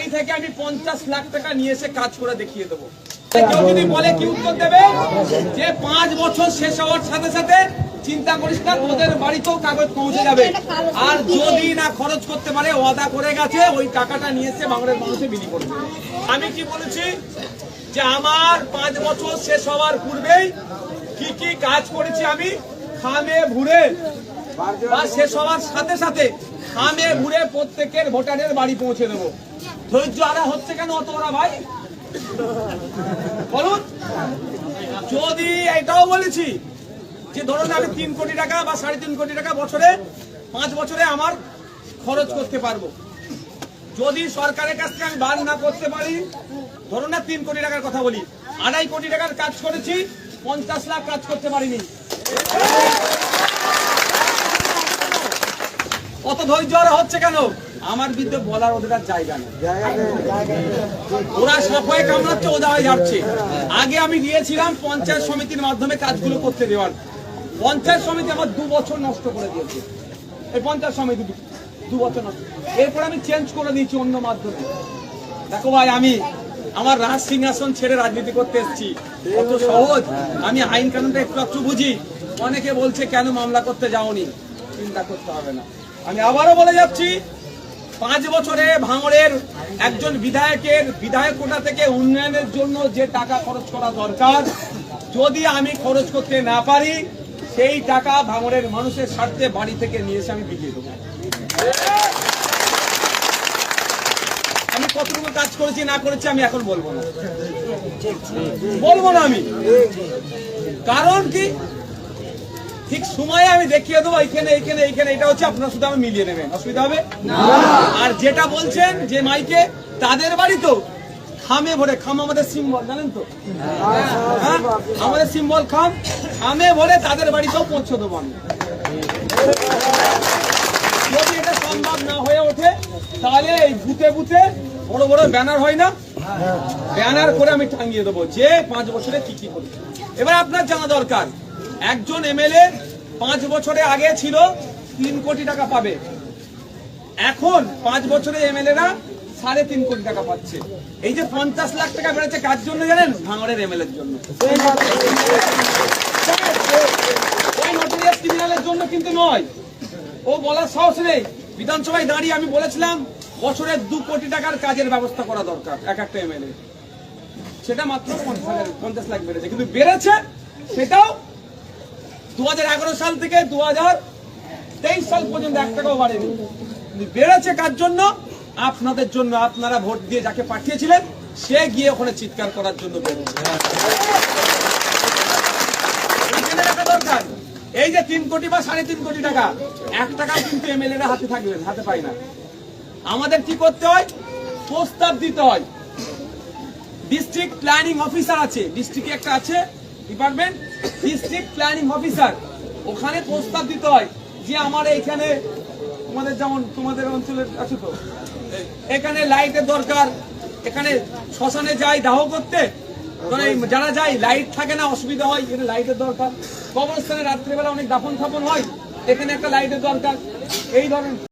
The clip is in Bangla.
বাড়ি থেকে আমি 50 লাখ টাকা নিয়ে এসে কাজ করে দেখিয়ে দেবো। কেউ যদি বলে কি উত্তর দেবে যে 5 বছর শেষ হওয়ার সাথে সাথে চিন্তা করিস না, তোদের বাড়িতেও কাগজ পৌঁছে যাবে। আর যদি না খরচ করতে পারে, ওয়াদা করে গেছে ওই টাকাটা নিয়ে এসে বাংলার মানুষে বিলি করবে। আমি কি বলেছি যে আমার 5 বছর শেষ হওয়ার পূর্বেই কি কি কাজ করেছি আমি খামে ভুরে, বা শেষ হওয়ার সাথে সাথে খামে ভুরে প্রত্যেকের ভোটারের বাড়ি পৌঁছে দেবো। ধৈর্য আরা হচ্ছে কেন অত ওরা ভাই বলুন। যদি এটাও বলেছি যে ধরুন আমি 3 কোটি টাকা বা 3.5 কোটি টাকা বছরে 5 বছরে আমার খরচ করতে পারবো, যদি সরকারের কাছ থেকে আমি বার না করতে পারি, ধরুন না 3 কোটি টাকার কথা বলি, 2.5 কোটি টাকার কাজ করেছি, 50 লাখ কাজ করতে পারিনি, কত ধৈর্য আর হচ্ছে কেন? আমার বিরুদ্ধে বলার ওদের আর জায়গা নেই, ওরা সবাই কামড়াচ্ছে, ওদা হয়ে যাচ্ছে। আগে আমি দিয়েছিলাম পঞ্চায়েত সমিতির মাধ্যমে কাজগুলো করতে দেওয়ার, পঞ্চায়েত সমিতি আমার 2 বছর নষ্ট করে দিয়েছে, এই পঞ্চায়েত সমিতি 2 বছর নষ্ট। এরপর আমি চেঞ্জ করে দিয়েছি অন্য মাধ্যমে। দেখো ভাই, আমি আমার রাজ সিংহাসন ছেড়ে রাজনীতি করতে এসেছি, কত সহজ। আমি আইন কানুনটা একটু বুঝি। অনেকে বলছে কেন মামলা করতে যাওনি, চিন্তা করতে হবে না। আমি আবারও বলে যাচ্ছি, 5 বছরে ভাঙড়ের একজন বিধায়কের বিধায়ক কোটা থেকে উন্নয়নের জন্য যে টাকা খরচ করা দরকার, যদি আমি খরচ করতে না পারি, সেই টাকা ভাঙড়ের মানুষের স্বার্থে বাড়ি থেকে নিয়ে এসে আমি বিলিয়ে দেবো। আমি কতটুকু কাজ করেছি না করেছি আমি এখন বলবো না, আমি। কারণ কি, ঠিক সময়ে আমি দেখিয়ে দেবো এইখানে এইখানে এইখানে, এটা হচ্ছে আপনারা শুধু আমি মিলিয়ে নেবেন, অসুবিধা হবে না। আর যেটা বলছেন যে মাইকে, তাদের বাড়ি তো খামে ভরে, খাম আমাদের সিম্বল জানেন তো, হ্যাঁ আমাদের সিম্বল খাম, খামে ভরে তাদের বাড়িতেও পৌঁছে দেবো আমি। যদি এটা সম্ভব না হয়ে ওঠে, তাহলে এই বুথে বুথে বড় বড় ব্যানার হয় না, ব্যানার করে আমি টাঙিয়ে দেবো যে 5 বছরে কি কি করি। এবার আপনার জানা দরকার, একজন এমএলএ 5 বছরে আগে ছিল 3 কোটি টাকা পাবে, এখন 5 বছরে এমএলএরা 3.5 কোটি টাকা পাচ্ছে। এই যে 50 লাখ টাকা বেড়েছে কার জন্য জানেন? ভাঙড়ের এমএলএর জন্য, ওই নোটরিয়াস ক্রিমিনালের জন্য কিন্তু নয়। ও বলার সাহস নেই। বিধানসভায় দাঁড়িয়ে আমি বলেছিলাম বছরে 2 কোটি টাকার কাজের ব্যবস্থা করা দরকার এক একটা এমএলএ, সেটা মাত্র 50 লাখ বেড়েছে, কিন্তু বেড়েছে সেটাও 2011 সাল থেকে 2023 সাল পর্যন্ত 1 টাকাও বাড়েনি। বেড়েছে কার জন্য? আপনাদের জন্য। আপনারা ভোট দিয়ে যাকে পাঠিয়েছিলেন সে গিয়ে ওখানে চিৎকার করার জন্য বেড়েছে। দরকার এই যে 3 কোটি বা 3.5 কোটি টাকা, 1 টাকা কিন্তু এমএলএরা হাতে থাকবেন, হাতে পায় না। আমাদের কি করতে হয়? প্রস্তাব দিতে হয়। ডিস্ট্রিক্ট প্ল্যানিং অফিসার আছে, ডিস্ট্রিক্টে একটা আছে ডিপার্টমেন্ট, ডিস্ট্রিক্ট প্ল্যানিং অফিসার, ওখানে প্রস্তাব দিতে হয় যে আমার এইখানে, তোমাদের যেমন তোমাদের অঞ্চলের আছে তো, এখানে লাইটের দরকার, এখানে শ্মশানে যাই দাহ করতে, যারা যায় লাইট থাকে না, অসুবিধা হয়, এখানে লাইটের দরকার। কবরস্থানে রাত্রিবেলা অনেক দাফন খাপন হয়, এখানে একটা লাইটের দরকার। এই ধরনের